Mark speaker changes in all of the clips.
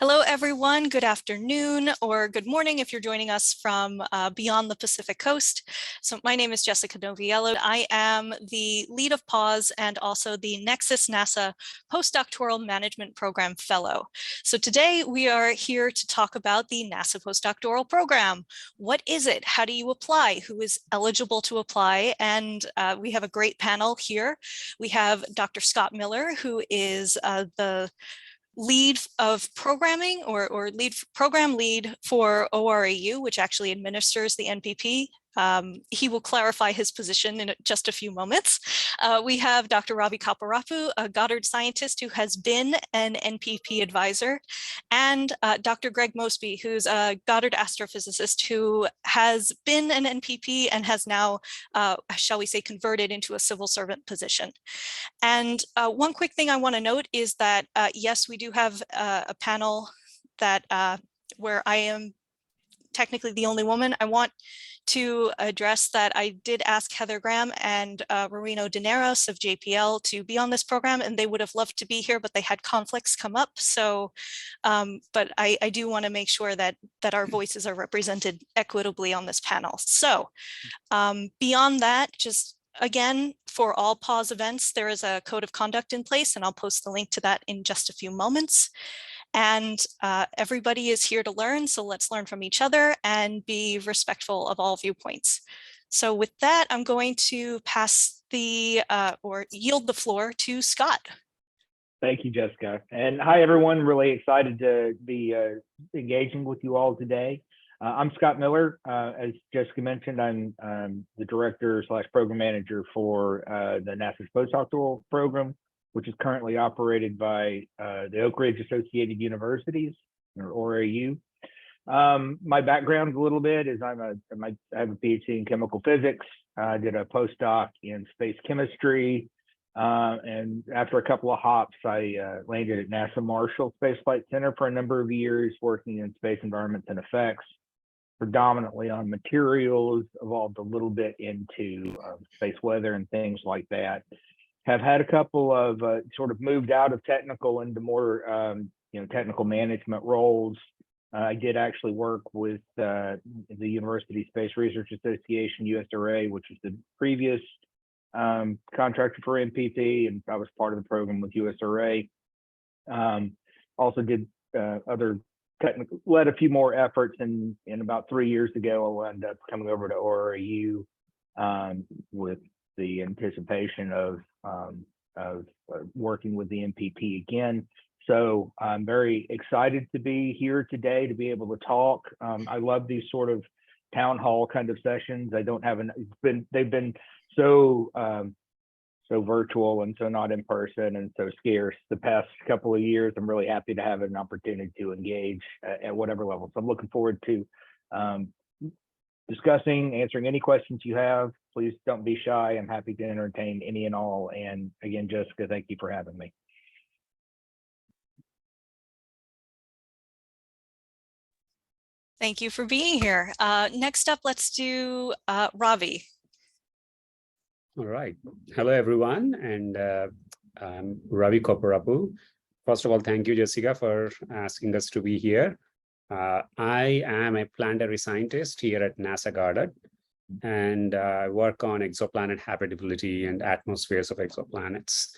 Speaker 1: Hello, everyone. Good afternoon or good morning if you're joining us from beyond the Pacific Coast. So my name is Jessica Noviello. I am the lead of PAWS and also the NExSS NASA Postdoctoral Management Program Fellow. So today we are here to talk about the NASA Postdoctoral Program. What is it? How do you apply? Who is eligible to apply? And we have a great panel here. We have Dr. Scott Miller, who is the lead of programming or program lead for ORAU, which actually administers the NPP. He will clarify his position in just a few moments. We have Dr. Ravi Kopparapu, a Goddard scientist who has been an NPP advisor, and Dr. Greg Mosby, who's a Goddard astrophysicist who has been an NPP and has now, shall we say, converted into a civil servant position. And one quick thing I want to note is that, yes, we do have a panel that where I am technically the only woman. I want to address that I did ask Heather Graham and Marino Dineros of JPL to be on this program, and they would have loved to be here, but they had conflicts come up. So, but I do want to make sure that our voices are represented equitably on this panel. So beyond that, just again, for all PAWS events, there is a code of conduct in place, and I'll post the link to that in just a few moments. And everybody is here to learn, so let's learn from each other and be respectful of all viewpoints. So with that, I'm going to pass the, or yield the floor to Scott.
Speaker 2: Thank you, Jessica. And hi, everyone. Really excited to be engaging with you all today. I'm Scott Miller. As Jessica mentioned, I'm the director / program manager for the NASA's Postdoctoral Program, which is currently operated by the Oak Ridge Associated Universities, or ORAU. My background a little bit is I have a PhD in chemical physics. I did a postdoc in space chemistry. And after a couple of hops, I landed at NASA Marshall Space Flight Center for a number of years, working in space environments and effects, predominantly on materials, evolved a little bit into space weather and things like that. Have had a couple of sort of moved out of technical into more technical management roles. I did actually work with the University Space Research Association, USRA, which was the previous contractor for NPP, and I was part of the program with USRA. Also did other technical, led a few more efforts, and about 3 years ago, I wound up coming over to ORAU with the anticipation of working with the NPP again. So I'm very excited to be here today to be able to talk. I love these sort of town hall kind of sessions. I don't have they've been so virtual and so not in person and so scarce the past couple of years. I'm really happy to have an opportunity to engage at whatever level. So I'm looking forward to discussing, answering any questions you have. Please don't be shy. I'm happy to entertain any and all. And again, Jessica, thank you for having me.
Speaker 1: Thank you for being here. Next up, let's do Ravi.
Speaker 3: All right. Hello, everyone. And I'm Ravi Kopparapu. First of all, thank you, Jessica, for asking us to be here. I am a planetary scientist here at NASA Goddard, and I work on exoplanet habitability and atmospheres of exoplanets.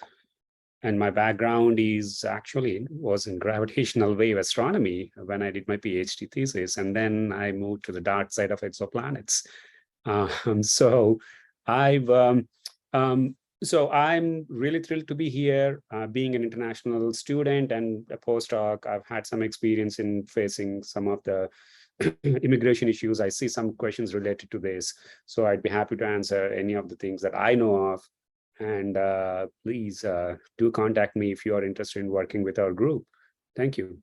Speaker 3: And my background was in gravitational wave astronomy when I did my PhD thesis, and then I moved to the dark side of exoplanets. So I'm really thrilled to be here, being an international student and a postdoc. I've had some experience in facing some of the immigration issues. I see some questions related to this. So I'd be happy to answer any of the things that I know of. And please do contact me if you are interested in working with our group. Thank you.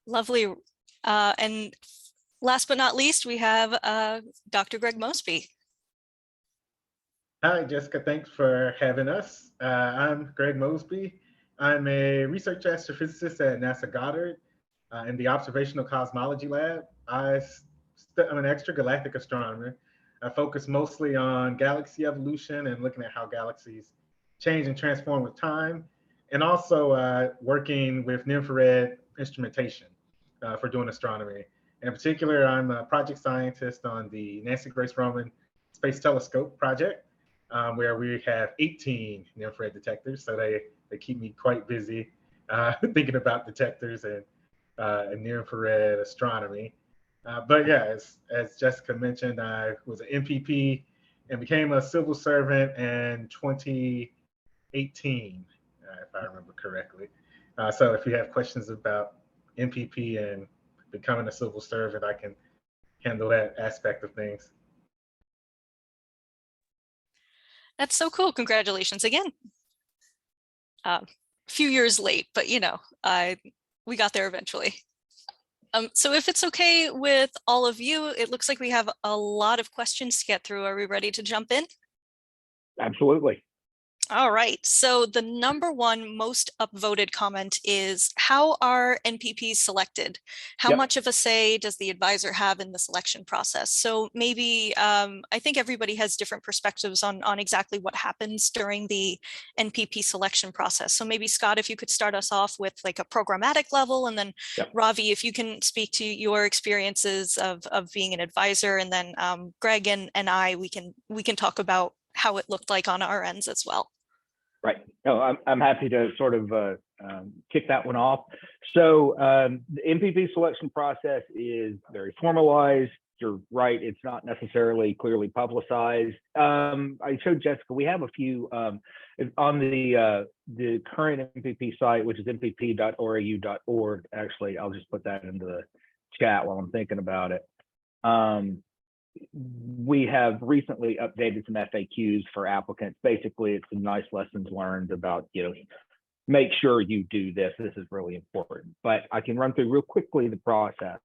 Speaker 1: Lovely. And last but not least, we have Dr. Greg Mosby.
Speaker 4: Hi, Jessica. Thanks for having us. I'm Greg Mosby. I'm a research astrophysicist at NASA Goddard in the Observational Cosmology Lab. I'm an extragalactic astronomer. I focus mostly on galaxy evolution and looking at how galaxies change and transform with time. and also working with near-infrared instrumentation for doing astronomy. In particular, I'm a project scientist on the Nancy Grace Roman Space Telescope project, where we have 18 near-infrared detectors. So they keep me quite busy thinking about detectors and near-infrared astronomy. But yeah, as Jessica mentioned, I was an NPP and became a civil servant in 2018, if I remember correctly. So if you have questions about NPP and becoming a civil servant, I can handle that aspect of things.
Speaker 1: That's so cool. Congratulations again. A few years late, but you know, we got there eventually. So if it's okay with all of you, it looks like we have a lot of questions to get through. Are we ready to jump in?
Speaker 2: Absolutely.
Speaker 1: All right, so the #1 most upvoted comment is, how are NPPs selected? How
Speaker 2: Yep.
Speaker 1: much of a say does the advisor have in the selection process? So maybe, I think everybody has different perspectives on exactly what happens during the NPP selection process. So maybe Scott, if you could start us off with like a programmatic level, and then
Speaker 2: Yep.
Speaker 1: Ravi, if you can speak to your experiences of being an advisor, and then Greg and I, we can talk about how it looked like on our ends as well.
Speaker 2: Right. No, I'm happy to sort of kick that one off. So the NPP selection process is very formalized. You're right, it's not necessarily clearly publicized. I showed Jessica, we have a few on the current NPP site, which is npp.orau.org. Actually, I'll just put that into the chat while I'm thinking about it. We have recently updated some FAQs for applicants. Basically, it's some nice lessons learned about, you know, make sure you do this. This is really important. But I can run through real quickly the process.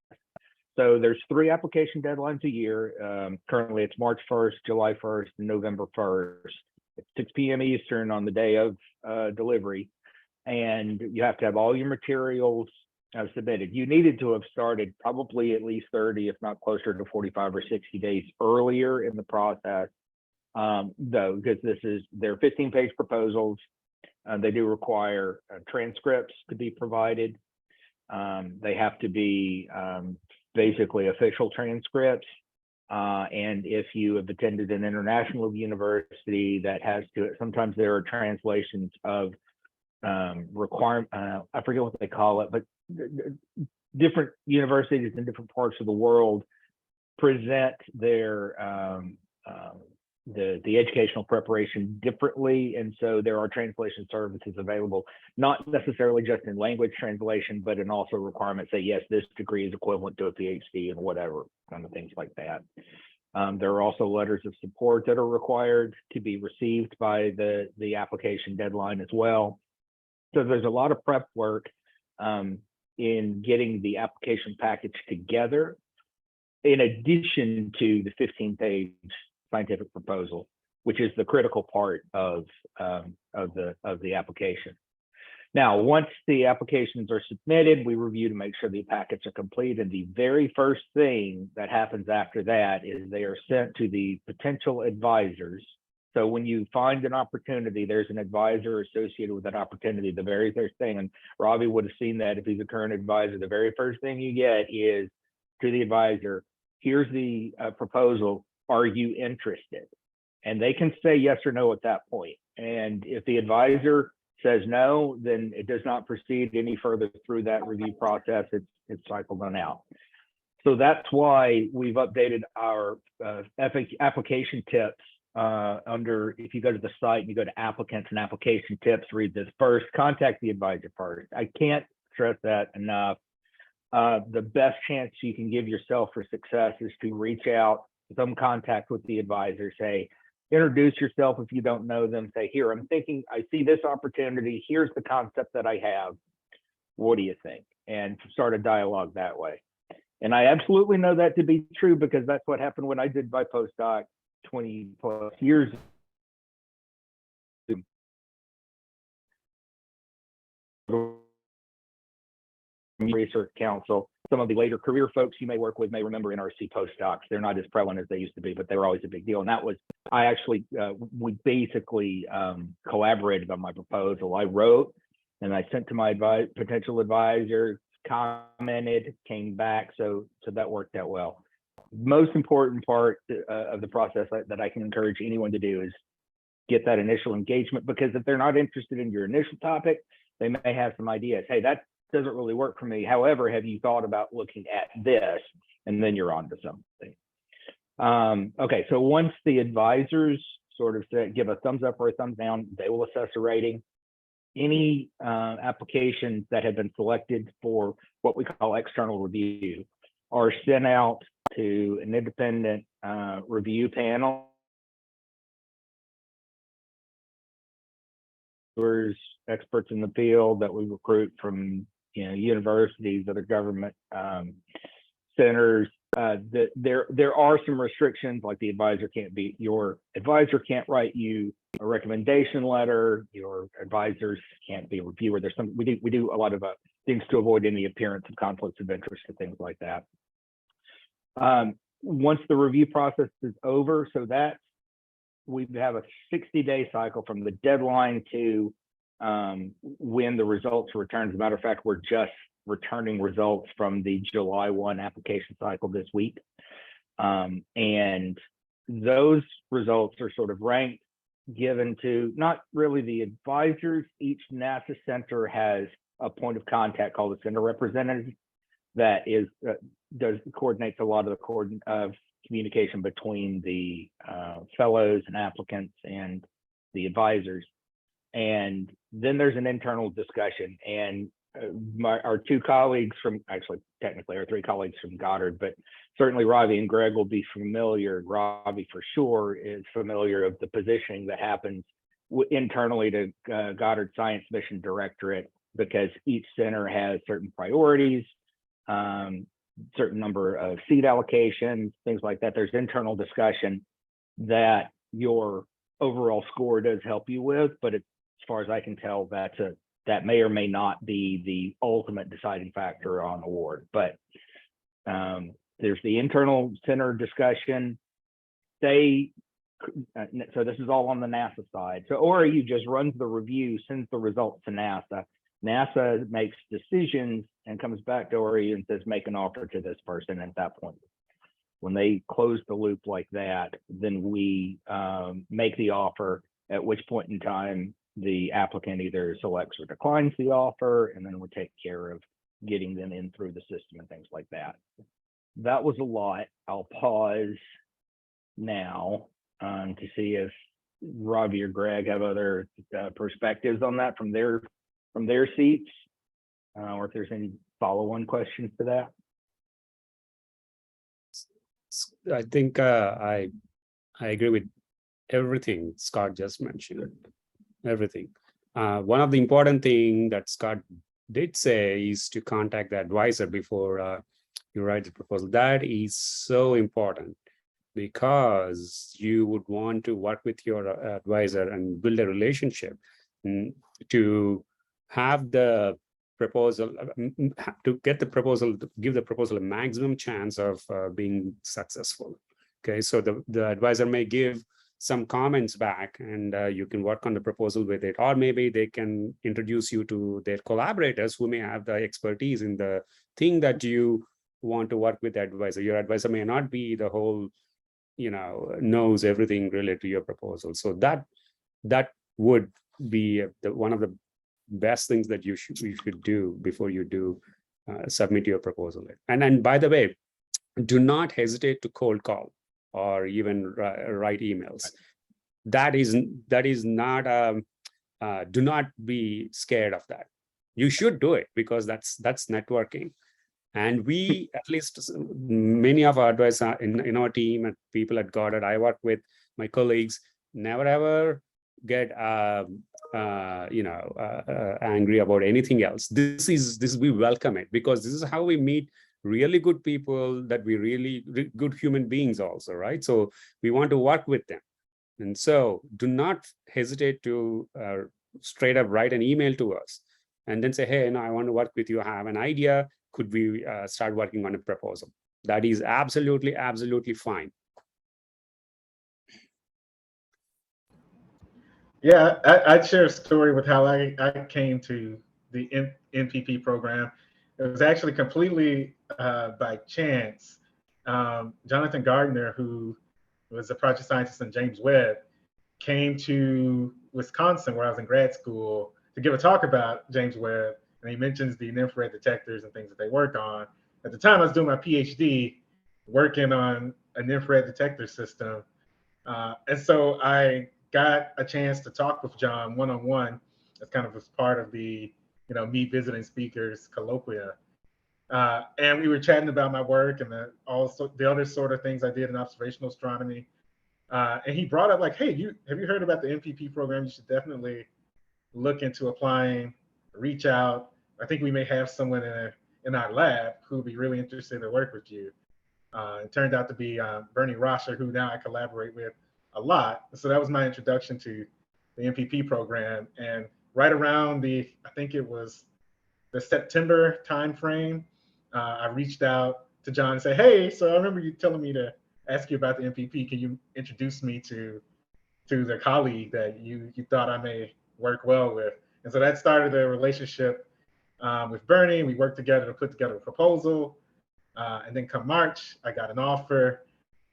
Speaker 2: So there's 3 application deadlines a year. Currently, it's March 1st, July 1st, and November 1st. It's 6 p.m. Eastern on the day of delivery. And you have to have all your materials submitted. You needed to have started probably at least 30, if not closer to 45 or 60 days earlier in the process, though, because they're 15-page proposals. They do require transcripts to be provided. They have to be basically official transcripts. And if you have attended an international university that has to, sometimes there are translations of requirement, I forget what they call it, but different universities in different parts of the world present their the educational preparation differently, and so there are translation services available, not necessarily just in language translation, but in also requirements that yes, this degree is equivalent to a PhD and whatever kind of things like that. There are also letters of support that are required to be received by the application deadline as well. So there's a lot of prep work in getting the application package together, in addition to the 15-page scientific proposal, which is the critical part of the application. Now, once the applications are submitted, we review to make sure the packets are complete, and the very first thing that happens after that is they are sent to the potential advisors. So when you find an opportunity, there's an advisor associated with that opportunity. The very first thing, and Ravi would have seen that if he's a current advisor, the very first thing you get is to the advisor, here's the proposal, are you interested? And they can say yes or no at that point. And if the advisor says no, then it does not proceed any further through that review process. It's cycled on out. So that's why we've updated our application tips under, if you go to the site and you go to applicants and application tips, read this first, contact the advisor first. I can't stress that enough. The best chance you can give yourself for success is to reach out, some contact with the advisor, say, introduce yourself if you don't know them, say, here, I'm thinking, I see this opportunity, here's the concept that I have, what do you think? And start a dialogue that way. And I absolutely know that to be true because that's what happened when I did my postdoc 20 plus years ago. Research Council. Some of the later career folks you may work with may remember NRC postdocs. They're not as prevalent as they used to be, but they were always a big deal. And that was, I actually, we basically collaborated on my proposal. I wrote and I sent to my potential advisor, commented, came back, so that worked out well. Most important part of the process that I can encourage anyone to do is get that initial engagement, because if they're not interested in your initial topic, they may have some ideas. Hey, that doesn't really work for me. However, have you thought about looking at this? And then you're on to something. Okay, so once the advisors sort of give a thumbs up or a thumbs down, they will assess a rating. Any applications that have been selected for what we call external review are sent out to an independent review panel. Experts in the field that we recruit from universities, other government centers. There are some restrictions, like your advisor can't write you a recommendation letter, your advisors can't be a reviewer. There's some, we do a lot of things to avoid any appearance of conflicts of interest and things like that. Once the review process is over, so that we have a 60-day cycle from the deadline to when the results are returned. As a matter of fact, we're just returning results from the July 1 application cycle this week. And those results are sort of ranked, given to not really the advisors. Each NASA center has a point of contact called a center representative that coordinates a lot of the communication between the fellows and applicants and the advisors. And then there's an internal discussion, and our two colleagues from, actually technically our three colleagues from Goddard, but certainly Ravi and Greg will be familiar. Ravi for sure is familiar of the positioning that happens internally to Goddard Science Mission Directorate, because each center has certain priorities, certain number of seat allocations, things like that. There's internal discussion that your overall score does help you with, but as far as I can tell, that may or may not be the ultimate deciding factor on award. But there's the internal center discussion. So this is all on the NASA side. So ORAU just runs the review, sends the results to NASA. NASA makes decisions and comes back to ORAU and says, make an offer to this person. At that point, when they close the loop like that, then we make the offer, at which point in time the applicant either selects or declines the offer, and then we take care of getting them in through the system and things like that. That was a lot. I'll pause now to see if Ravi or Greg have other perspectives on that from their seats, or if there's any follow-on questions to that.
Speaker 3: I think I agree with everything Scott just mentioned. Everything. One of the important things that Scott did say is to contact the advisor before you write the proposal. That is so important, because you would want to work with your advisor and build a relationship to have the proposal, to get the proposal, to give the proposal a maximum chance of being successful. Okay, so the advisor may give some comments back, and you can work on the proposal with it, or maybe they can introduce you to their collaborators who may have the expertise in the thing that you want to work with the advisor. Your advisor may not be the whole, knows everything related to your proposal. So that would be one of the best things that you should do before you do submit your proposal. And by the way, do not hesitate to cold call or even write emails. That is not do not be scared of that. You should do it, because that's networking. And we, at least many of our advisors in our team and people at Goddard, I work with my colleagues, never ever get angry about anything else. This we welcome it, because this is how we meet really good people, that we really good human beings also, right? So we want to work with them. And so do not hesitate to straight up write an email to us and then say, hey, I want to work with you. I have an idea. Could we start working on a proposal? That is absolutely, absolutely fine.
Speaker 4: Yeah, I'd share a story with how I came to the NPP program. It was actually completely by chance. Jonathan Gardner, who was a project scientist in James Webb, came to Wisconsin, where I was in grad school, to give a talk about James Webb. And he mentions the infrared detectors and things that they work on. At the time, I was doing my PhD, working on an infrared detector system. And so I got a chance to talk with John one-on-one as kind of as part of the, me visiting speakers colloquia. And we were chatting about my work and also the other sort of things I did in observational astronomy. And he brought up like, hey, have you heard about the NPP program? You should definitely look into applying, reach out. I think we may have someone in our lab who would be really interested to work with you. It turned out to be Bernie Roscher, who now I collaborate with a lot. So that was my introduction to the NPP program. And right around I think it was the September timeframe, I reached out to John and said, hey, so I remember you telling me to ask you about the NPP. Can you introduce me to the colleague that you thought I may work well with? And so that started a relationship with Bernie. We worked together to put together a proposal. And then come March, I got an offer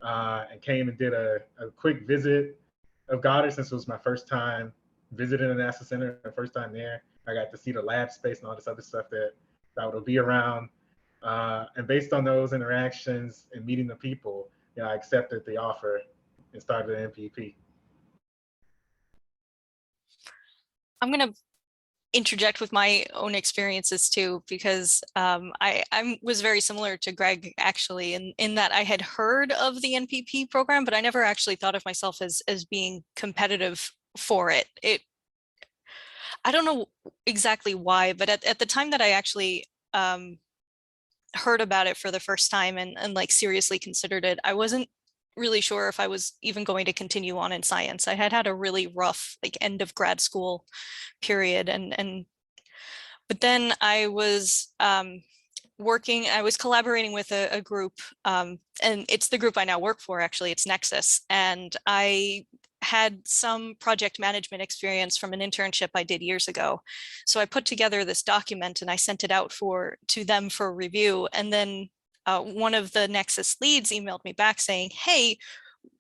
Speaker 4: and came and did a quick visit of Goddard, since it was my first time visiting the NASA Center, the first time there. I got to see the lab space and all this other stuff that would be around. And based on those interactions and meeting the people, I accepted the offer and started the NPP.
Speaker 1: I'm going to interject with my own experiences too, because I was very similar to Greg actually, in that I had heard of the NPP program, but I never actually thought of myself as being competitive for it. I don't know exactly why, but at the time that I actually heard about it for the first time and like seriously considered it, I wasn't really sure if I was even going to continue on in science. I had a really rough like end of grad school period, but then I was I was collaborating with a group, and it's the group I now work for, actually. It's NExSS, and I had some project management experience from an internship I did years ago. So I put together this document and I sent it out to them for review. And then one of the NExSS leads emailed me back saying, hey,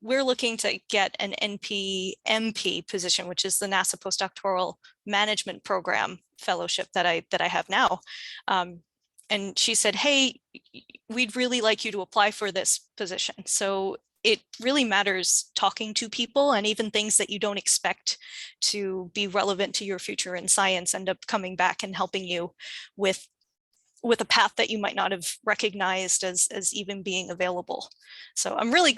Speaker 1: we're looking to get an NPMP position, which is the NASA Postdoctoral Management Program fellowship that I have now. And she said, hey, we'd really like you to apply for this position. So it really matters talking to people, and even things that you don't expect to be relevant to your future in science end up coming back and helping you with a path that you might not have recognized as even being available. So I'm really,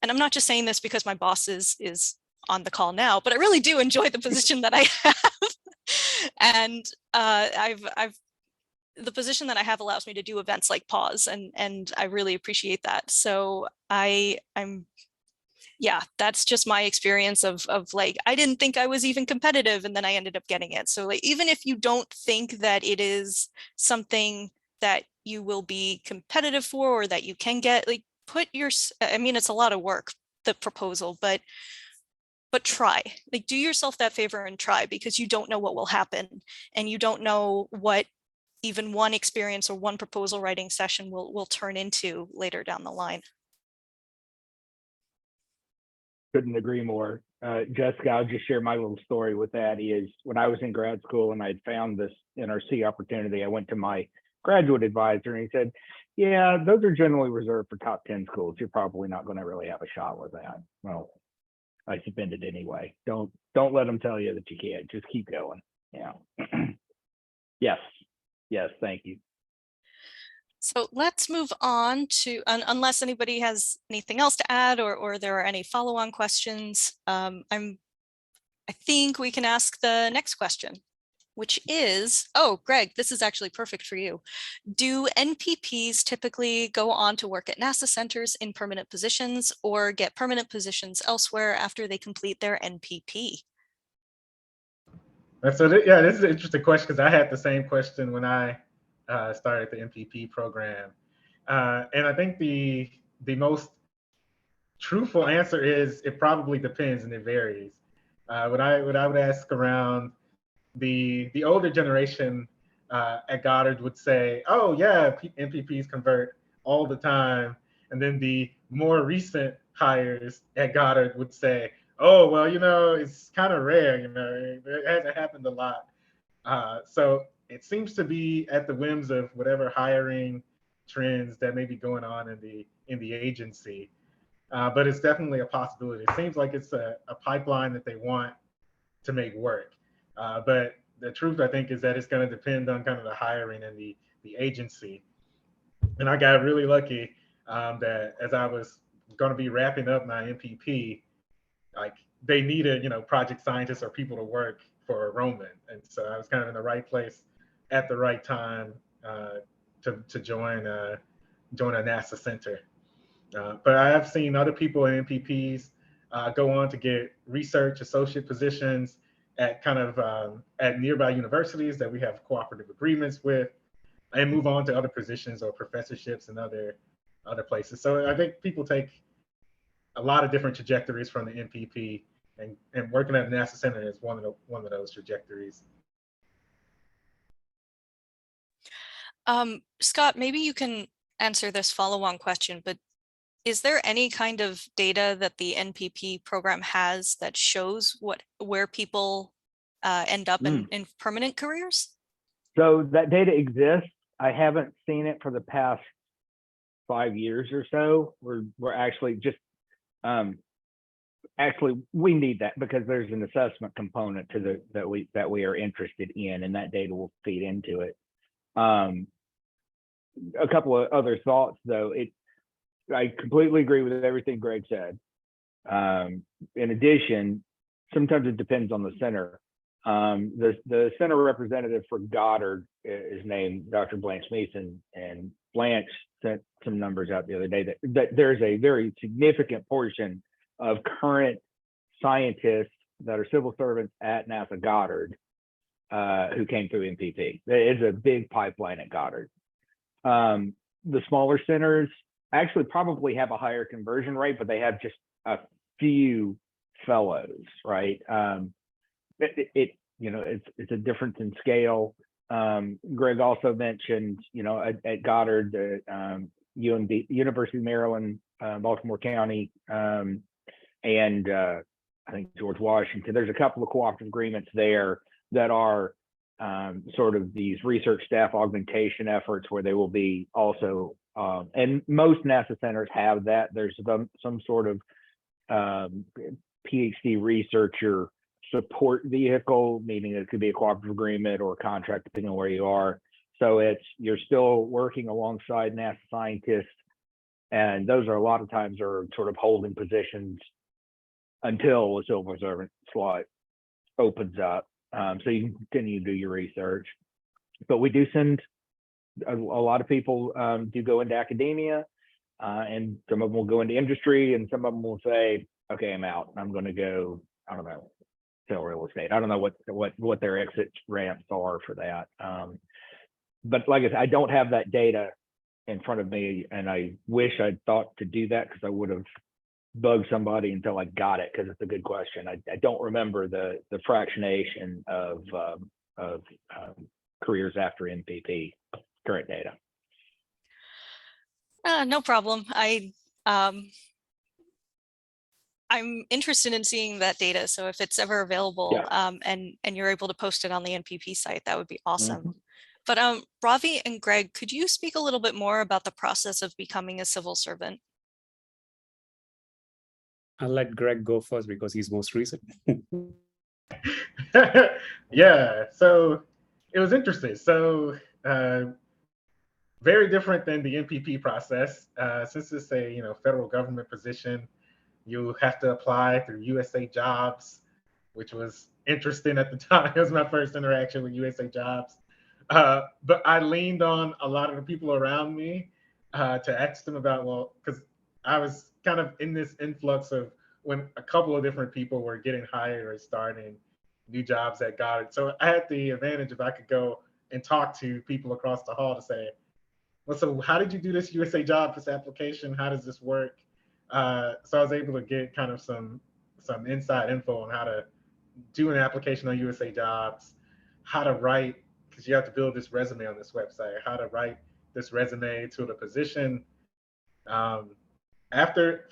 Speaker 1: and I'm not just saying this because my boss is on the call now, but I really do enjoy the position that I have. And the position that I have allows me to do events like PAWS, and I really appreciate that. So yeah, that's just my experience of like, I didn't think I was even competitive, and then I ended up getting it. So like, even if you don't think that it is something that you will be competitive for or that you can get, like, I mean, it's a lot of work, the proposal, but try, like, do yourself that favor and try, because you don't know what will happen, and you don't know what even one experience or one proposal writing session will turn into later down the line.
Speaker 2: Couldn't agree more. Jessica, I'll just share my little story with that. Is when I was in grad school and I'd found this NRC opportunity, I went to my graduate advisor and he said, yeah, those are generally reserved for top 10 schools. You're probably not going to really have a shot with that. Well, I submitted anyway. Don't let them tell you that you can't. Just keep going. Yeah. Yes, thank you.
Speaker 1: So let's move on to, unless anybody has anything else to add, or there are any follow-on questions, I think we can ask the next question, which is, oh, Greg, this is actually perfect for you. Do NPPs typically go on to work at NASA centers in permanent positions, or get permanent positions elsewhere after they complete their NPP?
Speaker 4: So yeah, this is an interesting question, because I had the same question when I started the NPP program. And I think the most truthful answer is it probably depends and it varies. What I would ask around the older generation at Goddard would say, oh yeah, NPPs convert all the time. And then the more recent hires at Goddard would say, oh, well, it's kind of rare, it hasn't happened a lot. So it seems to be at the whims of whatever hiring trends that may be going on in the agency. But it's definitely a possibility. It seems like it's a pipeline that they want to make work. But the truth, I think, is that it's going to depend on kind of the hiring and the agency. And I got really lucky that as I was going to be wrapping up my NPP, like they needed, project scientists or people to work for enrollment. And so I was kind of in the right place at the right time to join a NASA center. But I have seen other people in NPPs go on to get research associate positions at kind of at nearby universities that we have cooperative agreements with, and move on to other positions or professorships in other places. So I think people take a lot of different trajectories from the NPP, and working at the NASA Center is one of those trajectories.
Speaker 1: Scott, maybe you can answer this follow-on question, but is there any kind of data that the NPP program has that shows where people end up in permanent careers?
Speaker 2: So that data exists. I haven't seen it for the past 5 years or so. We're actually just we need that because there's an assessment component to that we are interested in, and that data will feed into it. A couple of other thoughts though. I completely agree with everything Greg said. In addition, sometimes it depends on the center. The center representative for Goddard is named Dr. Blanche Meeson, and Blanche sent some numbers out the other day that there's a very significant portion of current scientists that are civil servants at NASA Goddard who came through NPP. There is a big pipeline at Goddard. The smaller centers actually probably have a higher conversion rate, but they have just a few fellows, right? It's a difference in scale. Greg also mentioned, at Goddard, the University of Maryland, Baltimore County, and I think George Washington. There's a couple of cooperative agreements there that are sort of these research staff augmentation efforts where they will be also, and most NASA centers have that. There's some sort of PhD researcher support vehicle, meaning it could be a cooperative agreement or a contract, depending on where you are. So you're still working alongside NASA scientists, and those are a lot of times are sort of holding positions until a civil servant slot opens up. So you can continue to do your research. But we do send a lot of people do go into academia, and some of them will go into industry, and some of them will say, okay, I'm out. I'm going to go, I don't know, sell real estate. I don't know what their exit ramps are for that. But like I said, I don't have that data in front of me, and I wish I'd thought to do that because I would have bugged somebody until I got it, because it's a good question. I don't remember the fractionation of careers after NPP current data.
Speaker 1: No problem. I'm interested in seeing that data. So if it's ever available,
Speaker 2: Yeah.
Speaker 1: And you're able to post it on the NPP site, that would be awesome.
Speaker 2: Mm-hmm.
Speaker 1: But Ravi and Greg, could you speak a little bit more about the process of becoming a civil servant?
Speaker 3: I'll let Greg go first because he's most recent.
Speaker 4: Yeah, so it was interesting. So very different than the NPP process. Since it's a federal government position, you have to apply through USA Jobs, which was interesting at the time. It was my first interaction with USA Jobs. But I leaned on a lot of the people around me to ask them about, because I was kind of in this influx of when a couple of different people were getting hired or starting new jobs at Goddard. So I had the advantage if I could go and talk to people across the hall to say, well, so how did you do this USA Jobs application? How does this work? So I was able to get kind of some inside info on how to do an application on USA Jobs. how to write, because you have to build this resume on this website, how to write this resume to the position. For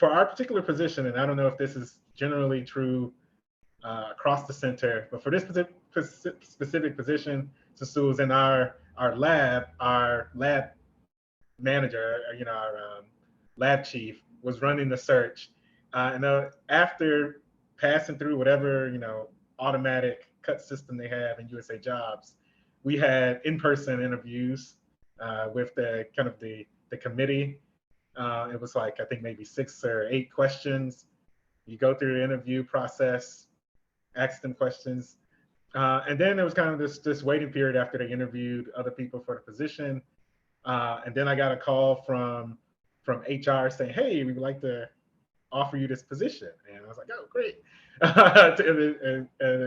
Speaker 4: our particular position, and I don't know if this is generally true across the center, but for this specific position, since it was in our lab manager, our lab chief was running the search. And after passing through whatever, automatic cut system they have in USA Jobs, we had in-person interviews with the committee. It was like, I think maybe 6 or 8 questions. You go through the interview process, ask them questions. And then there was kind of this waiting period after they interviewed other people for the position. And then I got a call from HR saying, hey, we would like to offer you this position. And I was like, oh, great. And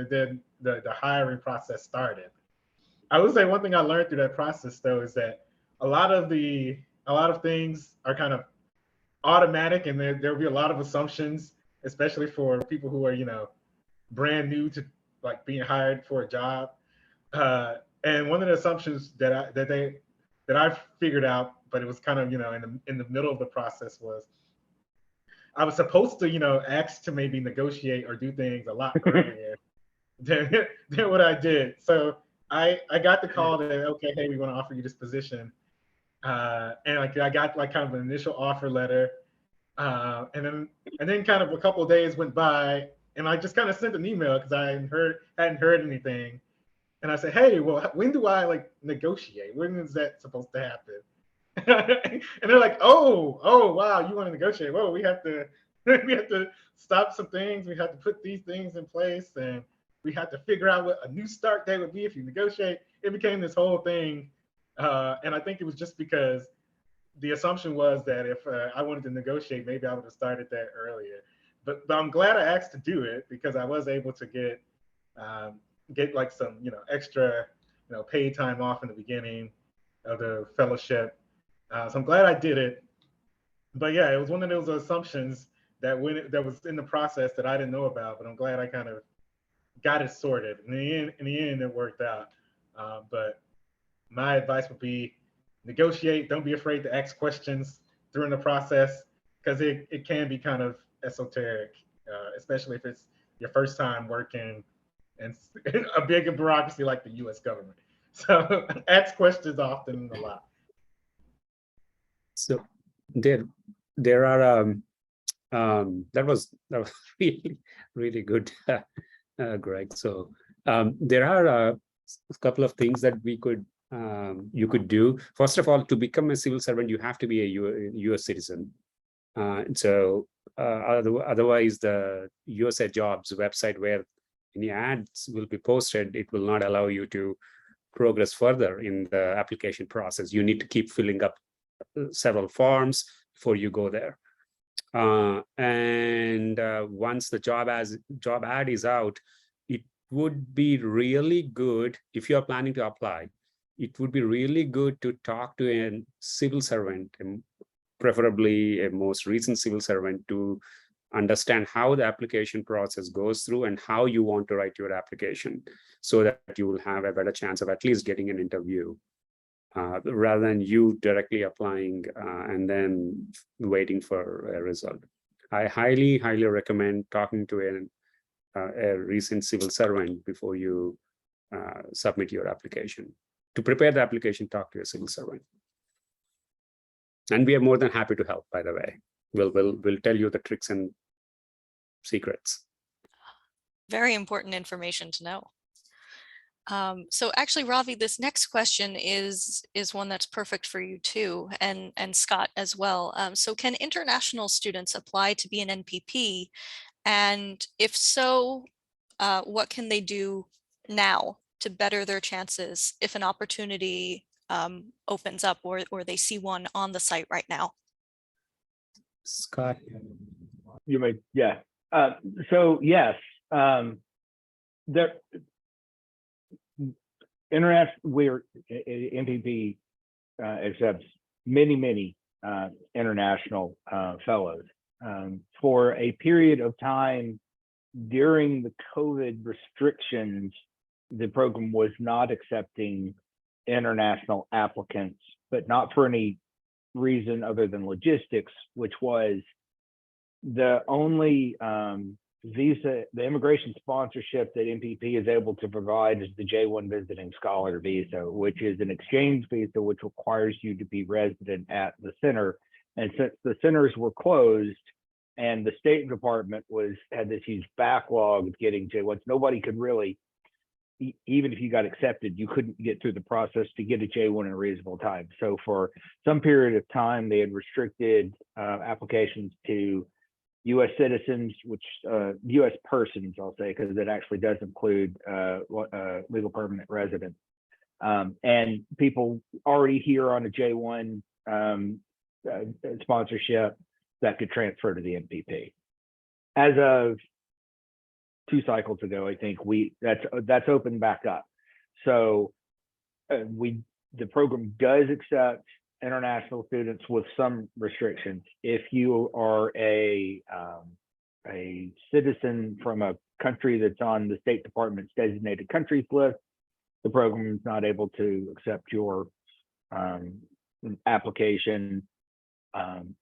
Speaker 4: then the hiring process started. I would say one thing I learned through that process, though, is that a lot of things are kind of automatic, and there'll be a lot of assumptions, especially for people who are, brand new to like being hired for a job. And one of the assumptions that I figured out, but it was kind of, in the middle of the process, was I was supposed to, ask to maybe negotiate or do things a lot earlier than what I did. So I got the call that, okay, hey, we want to offer you this position. And like I got like kind of an initial offer letter. And then kind of a couple of days went by, and I just kind of sent an email because I hadn't heard anything. And I said, hey, well, when do I like negotiate? When is that supposed to happen? And they're like, oh, wow, you want to negotiate? Well, we have to stop some things. We have to put these things in place, and we have to figure out what a new start date would be if you negotiate. It became this whole thing. And I think it was just because the assumption was that if I wanted to negotiate, maybe I would have started that earlier. But I'm glad I asked to do it, because I was able to get like some, extra, paid time off in the beginning of the fellowship. So I'm glad I did it. But yeah, it was one of those assumptions that was in the process that I didn't know about, but I'm glad I kind of got it sorted. In the end, it worked out. But my advice would be negotiate. Don't be afraid to ask questions during the process, because it can be kind of esoteric, especially if it's your first time working in a big bureaucracy like the US government. So ask questions often a lot.
Speaker 3: So there are that was really, really good, Greg. So there are a couple of things that you could do. First of all, to become a civil servant, you have to be a US citizen. Otherwise, the USA Jobs website where any ads will be posted, it will not allow you to progress further in the application process. You need to keep filling up several forms before you go there. Once the job ad is out, it would be really good if you are planning to apply. It would be really good to talk to a civil servant, preferably a most recent civil servant, to understand how the application process goes through and how you want to write your application, so that you will have a better chance of at least getting an interview, rather than you directly applying and then waiting for a result. I highly, highly recommend talking to a recent civil servant before you submit your application. To prepare the application, talk to a civil servant. And we are more than happy to help, by the way. We'll tell you the tricks and secrets.
Speaker 1: Very important information to know. So actually, Ravi, this next question is one that's perfect for you too, and Scott as well. So can international students apply to be an NPP? And if so, what can they do now to better their chances if an opportunity opens up, or they see one on the site right now?
Speaker 3: Scott?
Speaker 2: You may, yeah. So yes, NPP accepts many international fellows. For a period of time during the COVID restrictions, the program was not accepting international applicants, but not for any reason other than logistics, which was the only visa, the immigration sponsorship that NPP is able to provide is the J1 visiting scholar visa, which is an exchange visa, which requires you to be resident at the center. And since the centers were closed and the State Department had this huge backlog of getting J1s, nobody could really, even if you got accepted, you couldn't get through the process to get a J1 in a reasonable time. So for some period of time, they had restricted applications to U.S. citizens, which U.S. persons, I'll say, because it actually does include legal permanent residents, and people already here on a J1 sponsorship that could transfer to the NPP. As of 2 cycles ago, I think that's opened back up. So the program does accept international students with some restrictions. If you are a citizen from a country that's on the State Department's designated countries list, the program is not able to accept your application.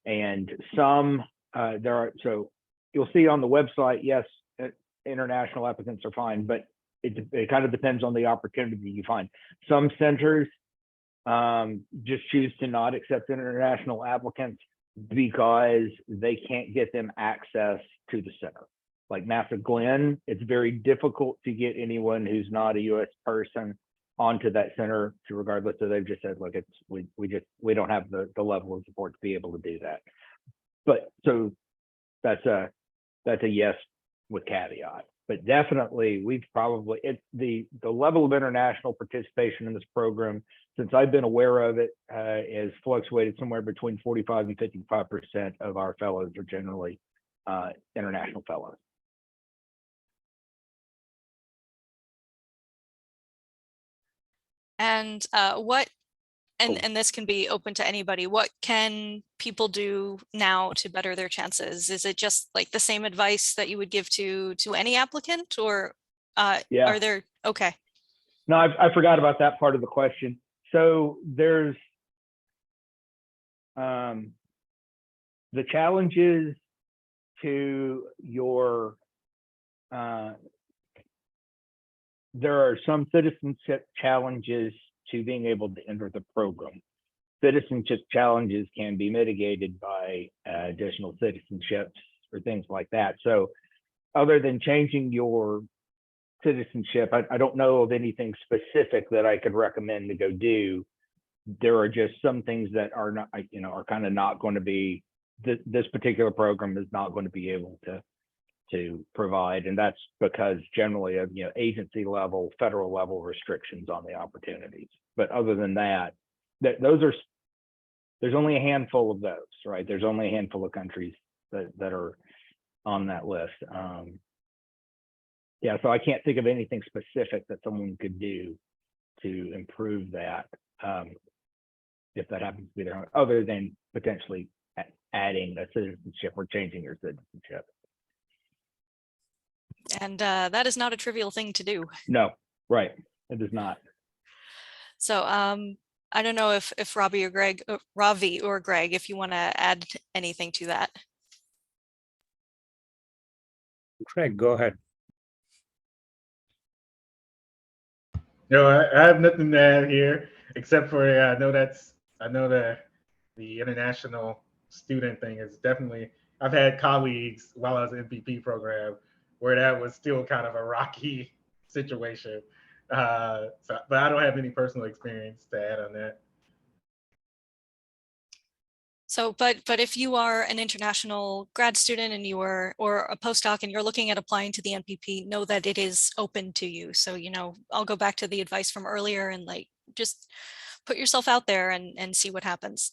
Speaker 2: And some so you'll see on the website, yes, international applicants are fine, but it kind of depends on the opportunity you find. Some centers just choose to not accept international applicants because they can't get them access to the center. Like NASA Glenn, it's very difficult to get anyone who's not a U.S. person onto that center, regardless. So they've just said, look, we don't have the level of support to be able to do that. But so that's a yes with caveat. But definitely, we've probably the level of international participation in this program, since I've been aware of it, has fluctuated somewhere between 45 and 55% of our fellows are generally international fellows.
Speaker 1: And and this can be open to anybody. What can people do now to better their chances? Is it just like the same advice that you would give to any applicant, or
Speaker 2: Yeah.
Speaker 1: are there? Okay.
Speaker 2: No, I forgot about that part of the question. So there's the challenges to your there are some citizenship challenges to being able to enter the program. Citizenship challenges can be mitigated by additional citizenships or things like that. So other than changing your citizenship, I don't know of anything specific that I could recommend to go do. There are just some things that are not, are kind of not going to be, this particular program is not going to be able to provide, and that's because generally of agency level, federal level restrictions on the opportunities. But other than that, there's only a handful of those, right? There's only a handful of countries that are on that list. Yeah, so I can't think of anything specific that someone could do to improve that, if that happens to be their own, other than potentially adding a citizenship or changing your citizenship.
Speaker 1: And that is not a trivial thing to do.
Speaker 2: No, right, it is not.
Speaker 1: So I don't know if Ravi or Greg, if you want to add anything to that.
Speaker 3: Greg, go ahead.
Speaker 4: No, I have nothing to add here, except for I know the international student thing is definitely, I've had colleagues while I was in NPP program where that was still kind of a rocky situation. But I don't have any personal experience to add on that.
Speaker 1: So, but if you are an international grad student and or a postdoc and you're looking at applying to the NPP, know that it is open to you. So, I'll go back to the advice from earlier and just put yourself out there and see what happens.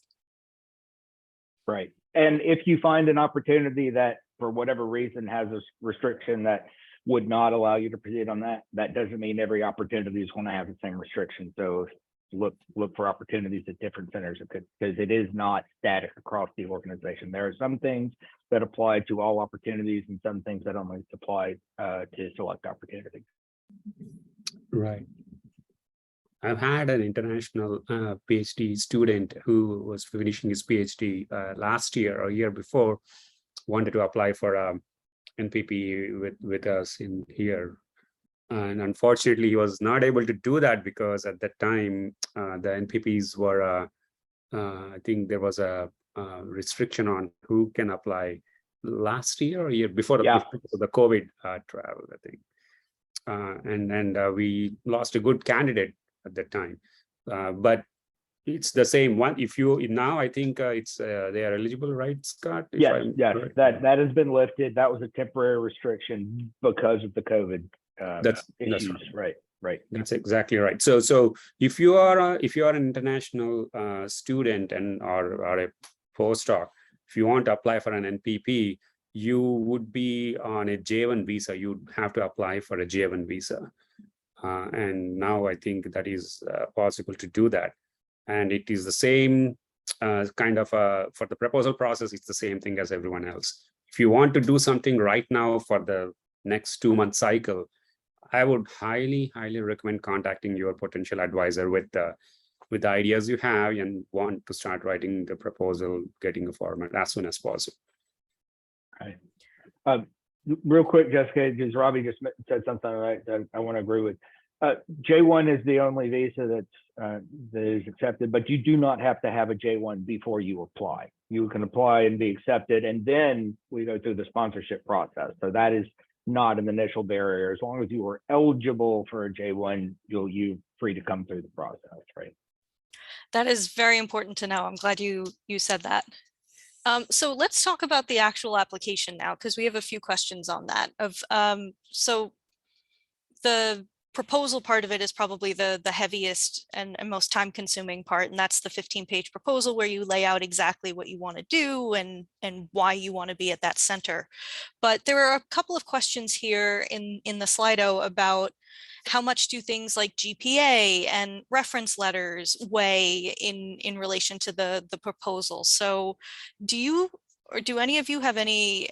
Speaker 1: Right.
Speaker 2: And if you find an opportunity that for whatever reason has a restriction that would not allow you to proceed on that, that doesn't mean every opportunity is going to have the same restriction. So look for opportunities at different centers, because it is not static across the organization. There are some things that apply to all opportunities and some things that only apply to select opportunities.
Speaker 3: Right. I've had an international PhD student who was finishing his PhD last year or year before, wanted to apply for NPP with us in here. And unfortunately, he was not able to do that because at that time, the NPPs were, I think there was a restriction on who can apply last year or year before the COVID travel, I think. And we lost a good candidate at that time. But it's the same one. If you now, I think it's they are eligible, right, Scott?
Speaker 2: Yes, that has been lifted. That was a temporary restriction because of the COVID issues. Right.
Speaker 3: That's exactly right. So if you are an international student and or a postdoc, if you want to apply for an NPP, you would be on a J1 visa. You'd have to apply for a J1 visa. And now I think that is possible to do that. And it is the same kind of for the proposal process, it's the same thing as everyone else. If you want to do something right now for the next 2-month cycle, I would highly recommend contacting your potential advisor with the ideas you have and want to start writing the proposal, getting a format as soon as possible.
Speaker 2: Right. Real quick, Jessica, because Ravi just said something right that I want to agree with. J1 is the only visa that is accepted, but you do not have to have a J1 before you apply. You can apply and be accepted, and then we go through the sponsorship process. So that is not an initial barrier. As long as you are eligible for a J1, you're free to come through the process, right?
Speaker 1: That is very important to know. I'm glad you said that. So let's talk about the actual application now, because we have a few questions on that. So the proposal part of it is probably the heaviest and most time-consuming part, and that's the 15-page proposal where you lay out exactly what you want to do and why you want to be at that center. But there are a couple of questions here in the Slido about how much do things like GPA and reference letters weigh in relation to the proposal. So do any of you have any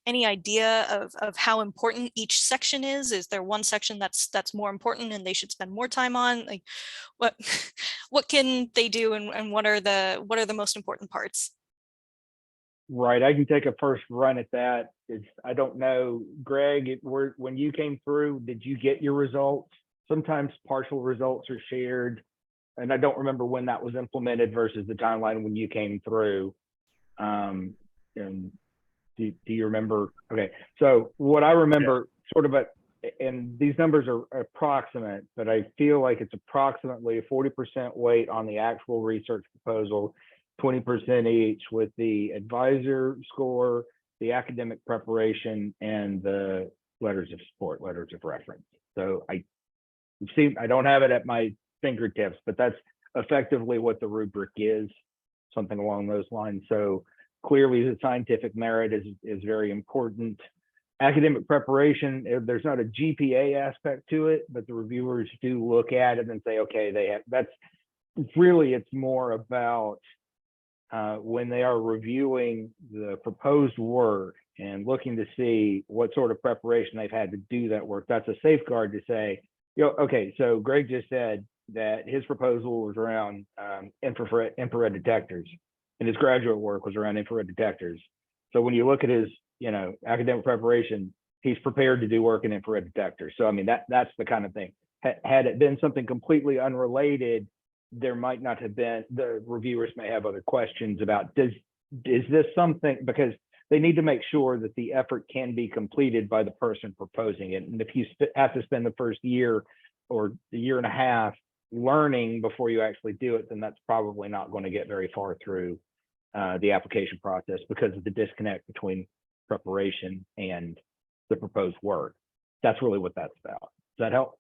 Speaker 1: idea of how important each section is? Is there one section that's more important and they should spend more time on? Like, what can they do, and what are the most important parts?
Speaker 2: Right, I can take a first run at that. I don't know, Greg, when you came through, did you get your results? Sometimes partial results are shared, and I don't remember when that was implemented versus the timeline when you came through. And do you remember? Okay, so what I remember sort of and these numbers are approximate, but I feel like it's approximately a 40% weight on the actual research proposal, 20% each with the advisor score, the academic preparation, and the letters of support, letters of reference. So I don't have it at my fingertips, but that's effectively what the rubric is, something along those lines. So clearly the scientific merit is very important. Academic preparation, there's not a GPA aspect to it, but the reviewers do look at it and say, okay, it's more about when they are reviewing the proposed work and looking to see what sort of preparation they've had to do that work. That's a safeguard to say, okay, so Greg just said that his proposal was around infrared detectors, and his graduate work was around infrared detectors. So when you look at his, academic preparation, he's prepared to do work in infrared detectors. So I mean, that's the kind of thing. Had it been something completely unrelated, there might not have been, the reviewers may have other questions about, is this something, because they need to make sure that the effort can be completed by the person proposing it. And if you have to spend the first year or a year and a half learning before you actually do it, then that's probably not going to get very far through the application process because of the disconnect between preparation and the proposed work. That's really what that's about. Does that help?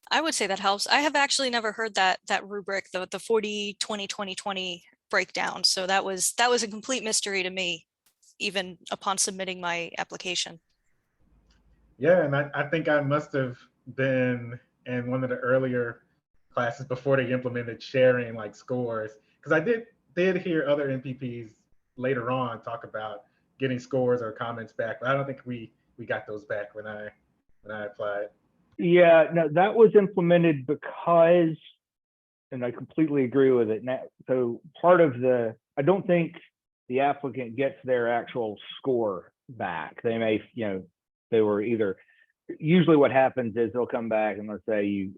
Speaker 1: I would say that helps. I have actually never heard that rubric, the 40-20-20-20 breakdown. So that was a complete mystery to me, even upon submitting my application.
Speaker 4: Yeah, and I think I must have been in one of the earlier classes before they implemented sharing like scores, because I did hear other NPPs later on talk about getting scores or comments back, but I don't think we we got those back when I applied.
Speaker 2: Yeah, no, that was implemented because, and I completely agree with it. Now, so part of I don't think the applicant gets their actual score back. They may, they were either, usually what happens is they'll come back and let's say you,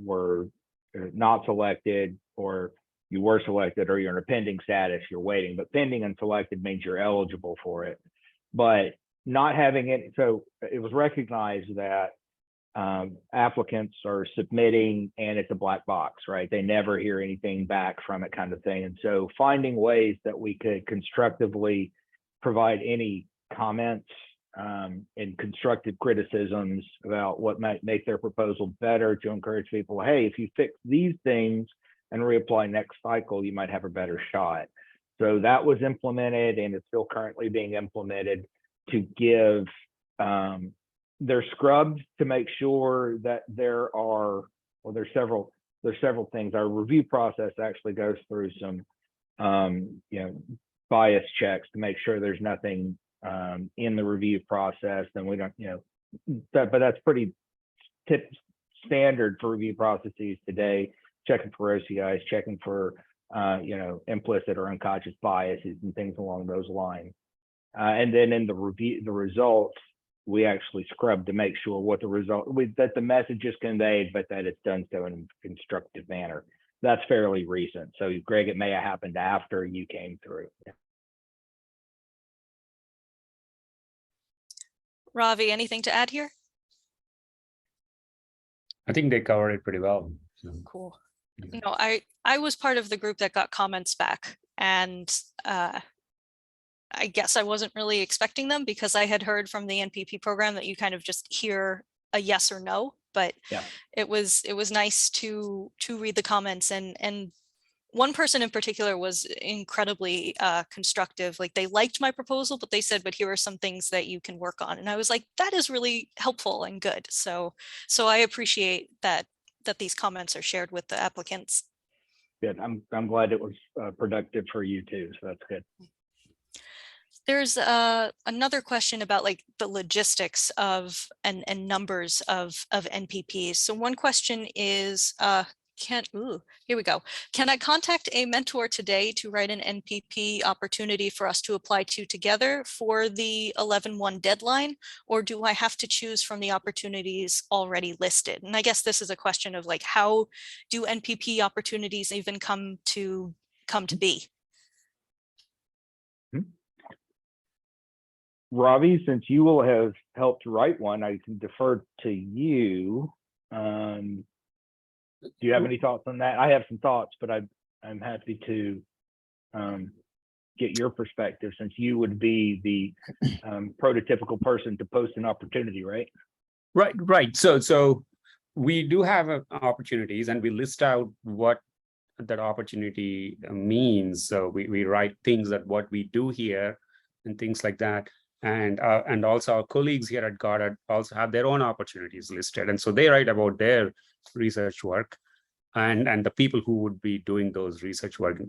Speaker 2: were not selected, or you were selected, or you're in a pending status, you're waiting. But pending and selected means you're eligible for it. But not having it, so it was recognized that applicants are submitting and it's a black box, right? They never hear anything back from it, kind of thing. And so finding ways that we could constructively provide any comments and constructive criticisms about what might make their proposal better, to encourage people, hey, if you fix these things and reapply next cycle, you might have a better shot. So that was implemented, and it's still currently being implemented to give, they're scrubbed to make sure that there's several things. Our review process actually goes through some, bias checks to make sure there's nothing in the review process. Then we don't, but that's pretty standard for review processes today, checking for OCIs, checking for, implicit or unconscious biases and things along those lines. And then in the results, we actually scrub to make sure what that the message is conveyed, but that it's done so in a constructive manner. That's fairly recent. So Greg, it may have happened after you came through.
Speaker 1: Ravi, anything to add here?
Speaker 3: I think they covered it pretty well. So.
Speaker 1: Cool. I was part of the group that got comments back, and I guess I wasn't really expecting them because I had heard from the NPP program that you kind of just hear a yes or no, but yeah, it was nice to read the comments, and one person in particular was incredibly constructive. Like, they liked my proposal, but they said, but here are some things that you can work on. And I was like, that is really helpful and good. So I appreciate that these comments are shared with the applicants.
Speaker 2: Good. I'm glad it was productive for you too. So that's good.
Speaker 1: There's another question about like the logistics of and numbers of NPPs. So one question is, here we go. Can I contact a mentor today to write an NPP opportunity for us to apply to together for the 11/1 deadline, or do I have to choose from the opportunities already listed? And I guess this is a question of like, how do NPP opportunities even come to be?
Speaker 2: Ravi, since you will have helped write one, I can defer to you. Do you have any thoughts on that? I have some thoughts, but I'm happy to get your perspective, since you would be the prototypical person to post an opportunity, right?
Speaker 3: Right. So we do have opportunities, and we list out what that opportunity means. So we write things that what we do here and things like that. And also our colleagues here at Goddard also have their own opportunities listed. And so they write about their research work and the people who would be doing those research work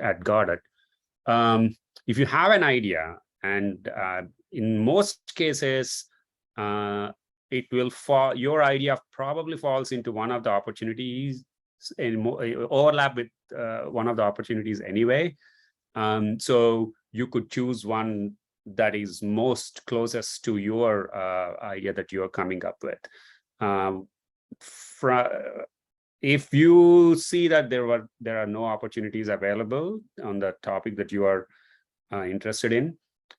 Speaker 3: at Goddard. If you have an idea, and in most cases, it will fall, your idea probably falls into one of the opportunities, overlap with one of the opportunities anyway. So you could choose one that is most closest to your idea that you are coming up with. If you see that there are no opportunities available on the topic that you are interested in,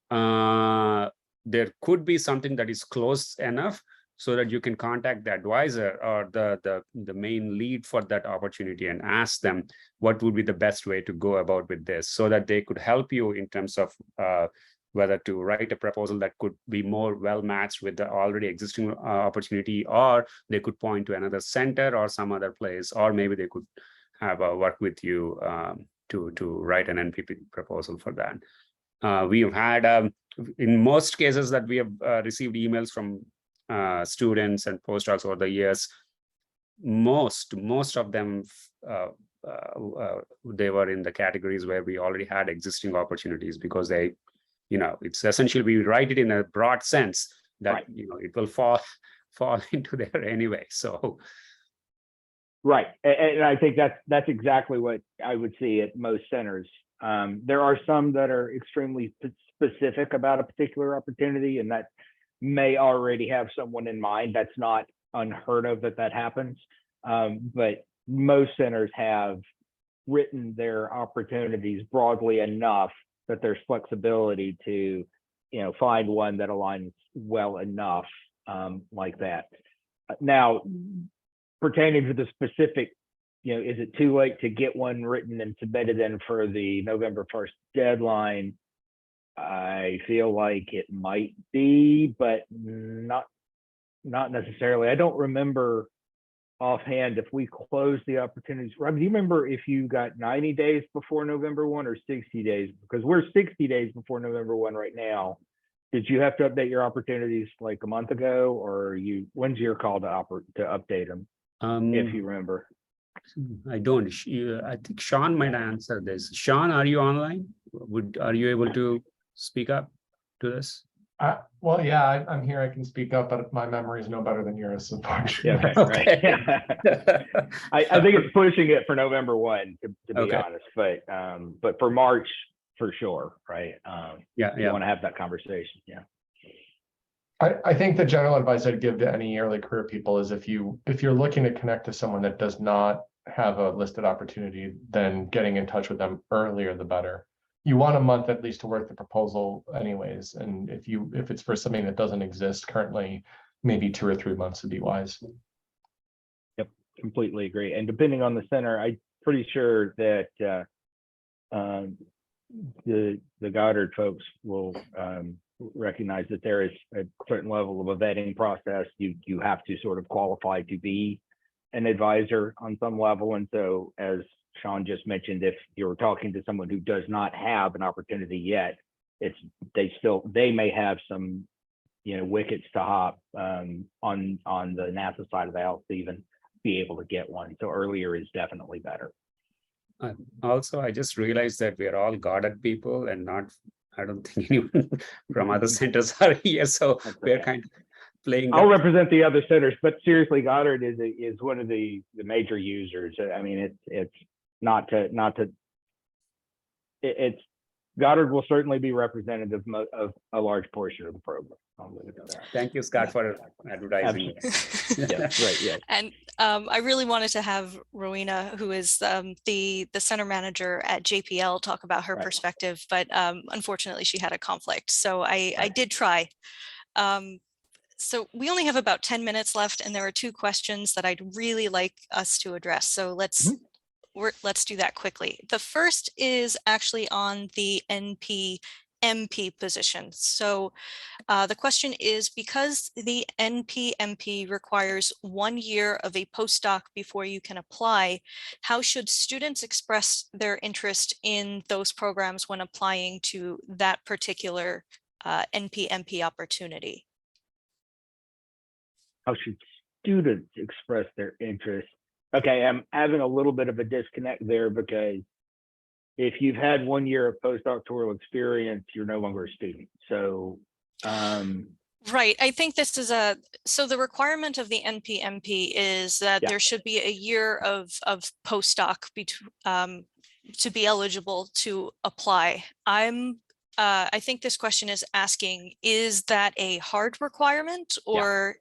Speaker 3: there could be something that is close enough so that you can contact the advisor or the main lead for that opportunity and ask them what would be the best way to go about with this, so that they could help you in terms of whether to write a proposal that could be more well matched with the already existing opportunity, or they could point to another center or some other place, or maybe they could have work with you to write an NPP proposal for that. We have had, in most cases that we have received emails from students and postdocs over the years, most of them, they were in the categories where we already had existing opportunities, because they it's essentially we write it in a broad sense that,
Speaker 2: Right.
Speaker 3: it will fall into there anyway. So.
Speaker 2: Right. And I think that's exactly what I would see at most centers. There are some that are extremely specific about a particular opportunity, and that may already have someone in mind. That's not unheard of that happens. But most centers have written their opportunities broadly enough that there's flexibility to, find one that aligns well enough like that. Now, pertaining to the specific, is it too late to get one written and submitted in for the November 1st deadline? I feel like it might be, but not necessarily. I don't remember offhand if we closed the opportunities. Rob, do you remember if you got 90 days before November 1 or 60 days? Because we're 60 days before November 1 right now. Did you have to update your opportunities like a month ago, or when's your call to update them? If you remember.
Speaker 3: I don't. I think Sean might answer this. Sean, are you online? Are you able to speak up to this?
Speaker 5: Well, yeah, I'm here. I can speak up, but my memory is no better than yours.
Speaker 2: Yeah, okay, right. I think it's pushing it for November 1 to be honest, but for March for sure, right? You want to have that conversation, yeah.
Speaker 5: I think the general advice I'd give to any early career people is if you're looking to connect to someone that does not have a listed opportunity, then getting in touch with them earlier the better. You want a month at least to work the proposal anyways, and if it's for something that doesn't exist currently, maybe 2 or 3 months would be wise.
Speaker 2: Yep, completely agree. And depending on the center, I'm pretty sure that the Goddard folks will recognize that there is a certain level of a vetting process. You have to sort of qualify to be an advisor on some level, and so as Sean just mentioned, if you're talking to someone who does not have an opportunity yet, they may have some wickets to hop on the NASA side of the house to even be able to get one. So earlier is definitely better.
Speaker 3: Also, I just realized that we are all Goddard people and not. I don't think anyone from other centers are here, so we're kind of playing.
Speaker 2: I'll represent the other centers, but seriously, Goddard is one of the major users. I mean, it's Goddard will certainly be representative of a large portion of the program.
Speaker 3: Thank you, Scott, for advertising.
Speaker 2: Yeah, right. Yeah.
Speaker 1: And I really wanted to have Rowena, who is the center manager at JPL, talk about her perspective, but unfortunately she had a conflict. So I did try. So we only have about 10 minutes left, and there are 2 questions that I'd really like us to address. So let's do that quickly. The first is actually on the NPMP position. So the question is, because the NPMP requires 1 year of a postdoc before you can apply, how should students express their interest in those programs when applying to that particular NPMP opportunity?
Speaker 2: How should students express their interest? Okay, I'm having a little bit of a disconnect there, because if you've had 1 year of postdoctoral experience, you're no longer a student. So
Speaker 1: right, I think this is so the requirement of the NPMP is that there should be a year of postdoc to be eligible to apply. I think this question is asking, is that a hard requirement, or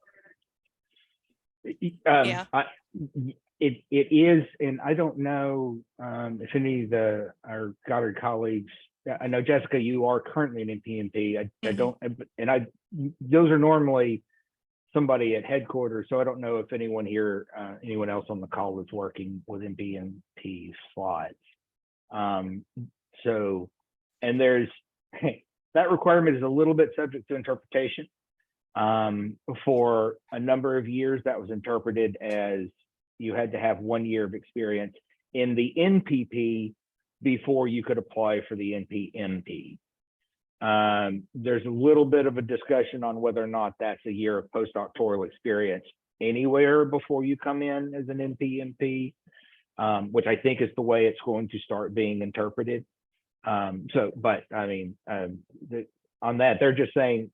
Speaker 2: It is, and I don't know if any of our Goddard colleagues. I know, Jessica, you are currently in NPMP. I don't, and those are normally somebody at headquarters. So I don't know if anyone here, anyone else on the call is working with NPMP slots. So, and there's that requirement is a little bit subject to interpretation. For a number of years, that was interpreted as you had to have 1 year of experience in the NPP before you could apply for the NPMP. There's a little bit of a discussion on whether or not that's a year of postdoctoral experience anywhere before you come in as an NPMP, which I think is the way it's going to start being interpreted. But I mean, on that, they're just saying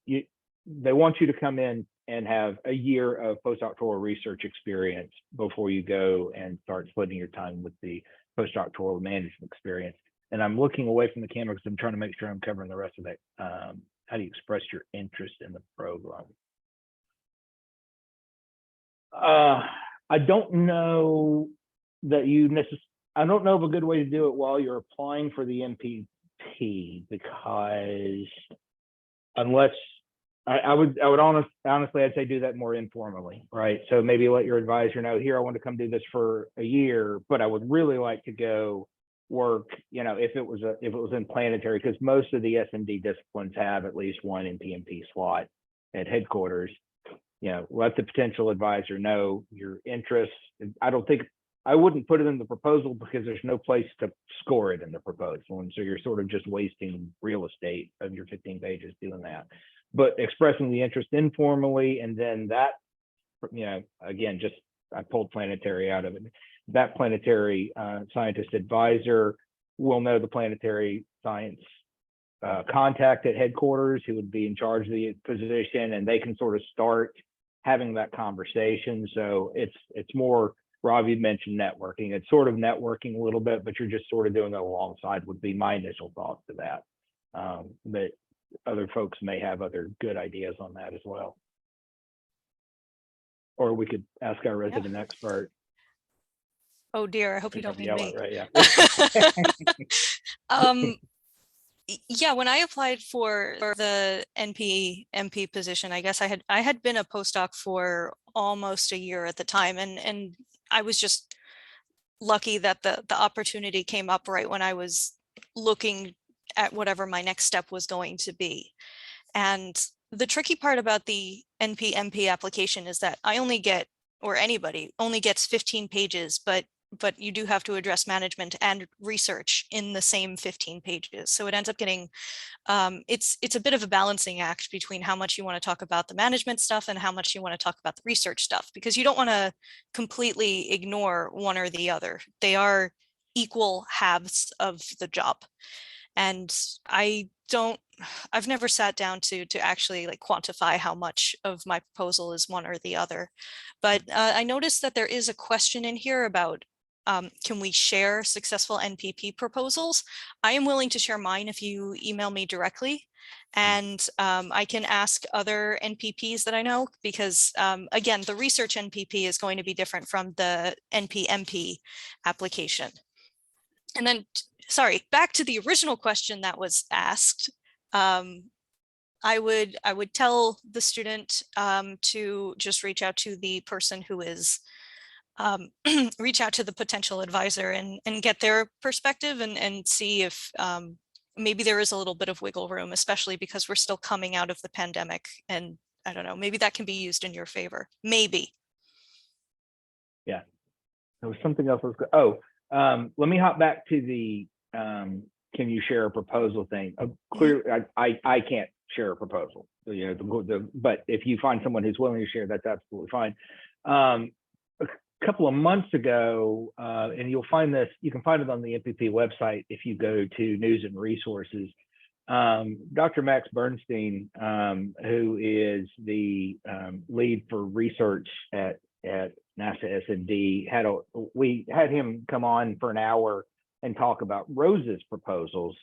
Speaker 2: they want you to come in and have a year of postdoctoral research experience before you go and start splitting your time with the postdoctoral management experience. And I'm looking away from the camera because I'm trying to make sure I'm covering the rest of it. How do you express your interest in the program? I don't know that I don't know of a good way to do it while you're applying for the NPP, because unless I would honestly, I'd say do that more informally, right? So maybe let your advisor know, here, I want to come do this for a year, but I would really like to go work, you know, if it was in planetary, because most of the S&D disciplines have at least one NPMP slot at headquarters. You know, let the potential advisor know your interests. I wouldn't put it in the proposal because there's no place to score it in the proposal. And so you're sort of just wasting real estate of your 15 pages doing that. But expressing the interest informally, and then that, you know, again, just I pulled planetary out of it. That planetary scientist advisor will know the planetary science contact at headquarters who would be in charge of the position, and they can sort of start having that conversation. So it's more, Ravi mentioned networking. It's sort of networking a little bit, but you're just sort of doing it alongside, would be my initial thoughts to that. But other folks may have other good ideas on that as well. Or we could ask our resident expert.
Speaker 1: Oh dear, I hope you don't mean me.
Speaker 2: Right, yeah.
Speaker 1: Yeah, when I applied for the NPMP position, I guess I had been a postdoc for almost a year at the time, and I was just lucky that the opportunity came up right when I was looking at whatever my next step was going to be. And the tricky part about the NPMP application is that I only get, or anybody only gets 15 pages, but you do have to address management and research in the same 15 pages. So it ends up getting, it's a bit of a balancing act between how much you want to talk about the management stuff and how much you want to talk about the research stuff, because you don't want to completely ignore one or the other. They are equal halves of the job. And I've never sat down to actually like quantify how much of my proposal is one or the other. But I noticed that there is a question in here about can we share successful NPP proposals? I am willing to share mine if you email me directly. And I can ask other NPPs that I know, because again, the research NPP is going to be different from the NPMP application. And then, sorry, back to the original question that was asked. I would tell the student to just reach out to the person who is, reach out to the potential advisor and get their perspective and see if maybe there is a little bit of wiggle room, especially because we're still coming out of the pandemic. And I don't know, maybe that can be used in your favor, maybe.
Speaker 2: Yeah, there was something else. Let me hop back to the can you share a proposal thing. Clearly, I can't share a proposal, you know, but if you find someone who's willing to share, that's absolutely fine. A couple of months ago, and you'll find this, you can find it on the NPP website if you go to News and Resources. Dr. Max Bernstein, who is the lead for research at NASA S&D, we had him come on for an hour and talk about Rose's proposals,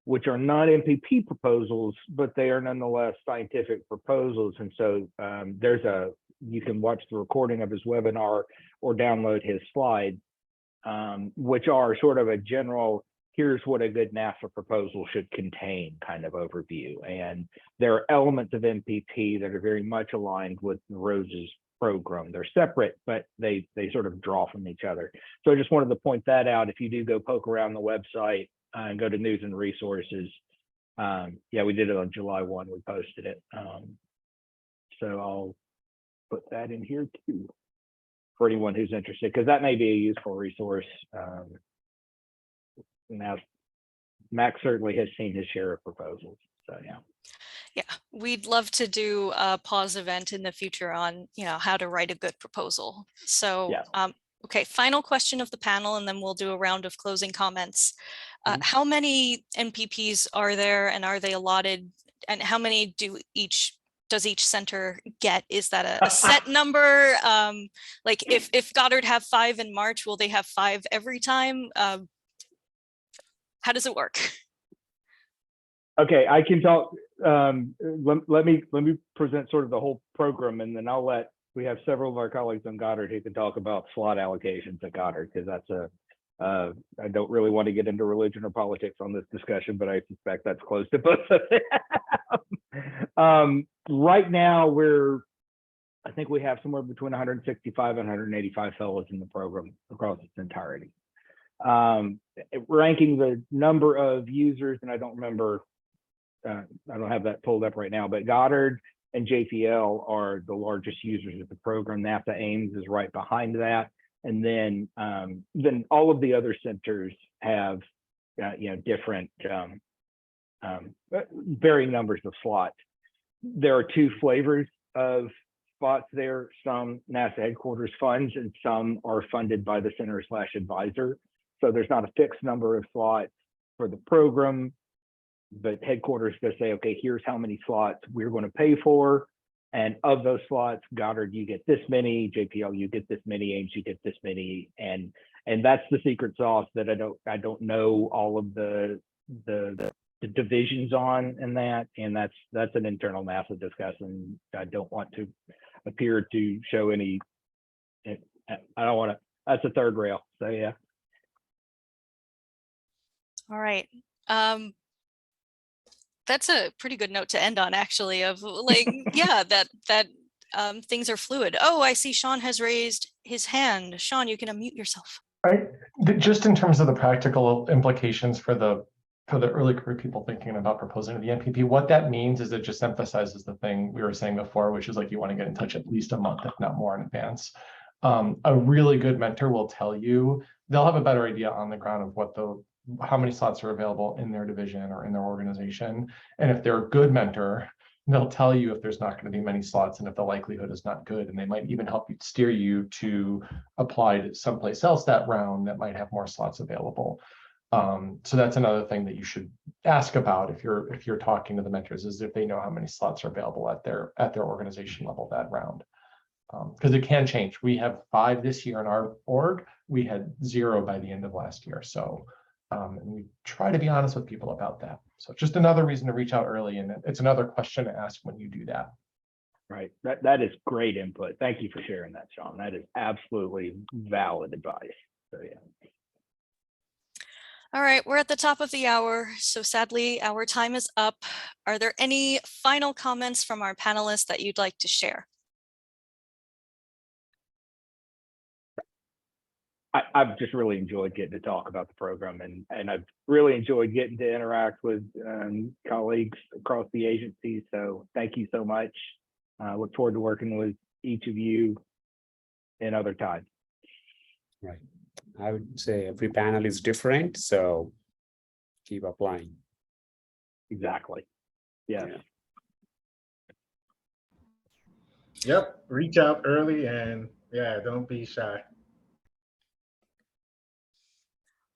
Speaker 2: which are not NPP proposals, but they are nonetheless scientific proposals. And so you can watch the recording of his webinar or download his slides, which are sort of a general, here's what a good NASA proposal should contain kind of overview. And there are elements of NPP that are very much aligned with Rose's program. They're separate, but they sort of draw from each other. So I just wanted to point that out. If you do go poke around the website and go to News and Resources, yeah, we did it on July 1, we posted it. So I'll put that in here too for anyone who's interested, because that may be a useful resource. Now, Max certainly has seen his share of proposals, so yeah.
Speaker 1: Yeah, we'd love to do a PAWS event in the future on, you know, how to write a good proposal. So
Speaker 2: yeah.
Speaker 1: Okay, final question of the panel, and then we'll do a round of closing comments. How many NPPs are there, and are they allotted? And how many does each center get? Is that a set number? Like if Goddard have 5 in March, will they have 5 every time? How does it work?
Speaker 2: Okay, I can talk. Let me present sort of the whole program, and then we have several of our colleagues on Goddard who can talk about slot allocations at Goddard, because that's I don't really want to get into religion or politics on this discussion, but I suspect that's close to both of them. Right now, I think we have somewhere between 165 and 185 fellows in the program across its entirety. Ranking the number of users, and I don't remember, I don't have that pulled up right now, but Goddard and JPL are the largest users of the program. NASA Ames is right behind that. And then all of the other centers have different varying numbers of slots. There are 2 flavors of spots there. Some NASA headquarters funds, and some are funded by the center/advisor. So there's not a fixed number of slots for the program, but headquarters just say, okay, here's how many slots we're going to pay for. And of those slots, Goddard, you get this many, JPL, you get this many, Ames, you get this many. And that's the secret sauce that I don't know all of the divisions on in that. And that's an internal NASA discussion. I don't want to appear to show any, I don't want to, that's a third rail. So yeah.
Speaker 1: All right. That's a pretty good note to end on, actually, of like, yeah, that things are fluid. Oh, I see Sean has raised his hand. Sean, you can unmute yourself.
Speaker 5: Just in terms of the practical implications for the early career people thinking about proposing to the NPP, what that means is it just emphasizes the thing we were saying before, which is like you want to get in touch at least a month, if not more, in advance. A really good mentor will tell you, they'll have a better idea on the ground of how many slots are available in their division or in their organization. And if they're a good mentor, they'll tell you if there's not going to be many slots and if the likelihood is not good. And they might even help you steer you to apply to someplace else that round that might have more slots available. So that's another thing that you should ask about if you're talking to the mentors, is if they know how many slots are available at their organization level that round. Because it can change. We have 5 this year in our org. We had 0 by the end of last year. So and we try to be honest with people about that. So just another reason to reach out early, and it's another question to ask when you do that.
Speaker 2: Right. That is great input. Thank you for sharing that, Sean. That is absolutely valid advice. So yeah.
Speaker 1: All right, we're at the top of the hour, so sadly our time is up. Are there any final comments from our panelists that you'd like to share?
Speaker 2: I've just really enjoyed getting to talk about the program, and I've really enjoyed getting to interact with colleagues across the agency. So thank you so much. I look forward to working with each of you in other times.
Speaker 3: Right. I would say every panel is different, so keep applying.
Speaker 2: Exactly. Yeah.
Speaker 4: Yep. Reach out early, and yeah, don't be shy.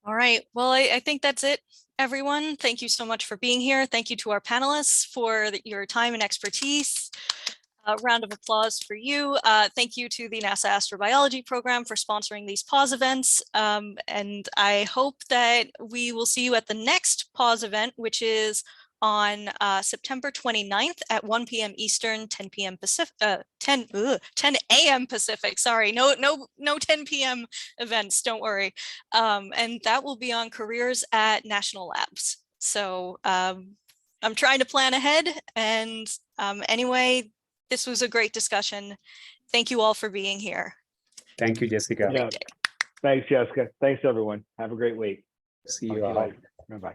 Speaker 1: All right, well, I think that's it, everyone. Thank you so much for being here. Thank you to our panelists for your time and expertise. A round of applause for you. Thank you to the NASA Astrobiology program for sponsoring these PAWS events. And I hope that we will see you at the next PAWS event, which is on September 29th at 1 p.m. Eastern, 10 p.m. Pacific, 10 a.m. Pacific. Sorry, no 10 p.m. events. Don't worry. And that will be on careers at national labs. So I'm trying to plan ahead. And anyway, this was a great discussion. Thank you all for being here.
Speaker 3: Thank you, Jessica.
Speaker 2: Yeah. Thanks, Jessica. Thanks, everyone. Have a great week.
Speaker 3: See you all.
Speaker 2: Bye-bye.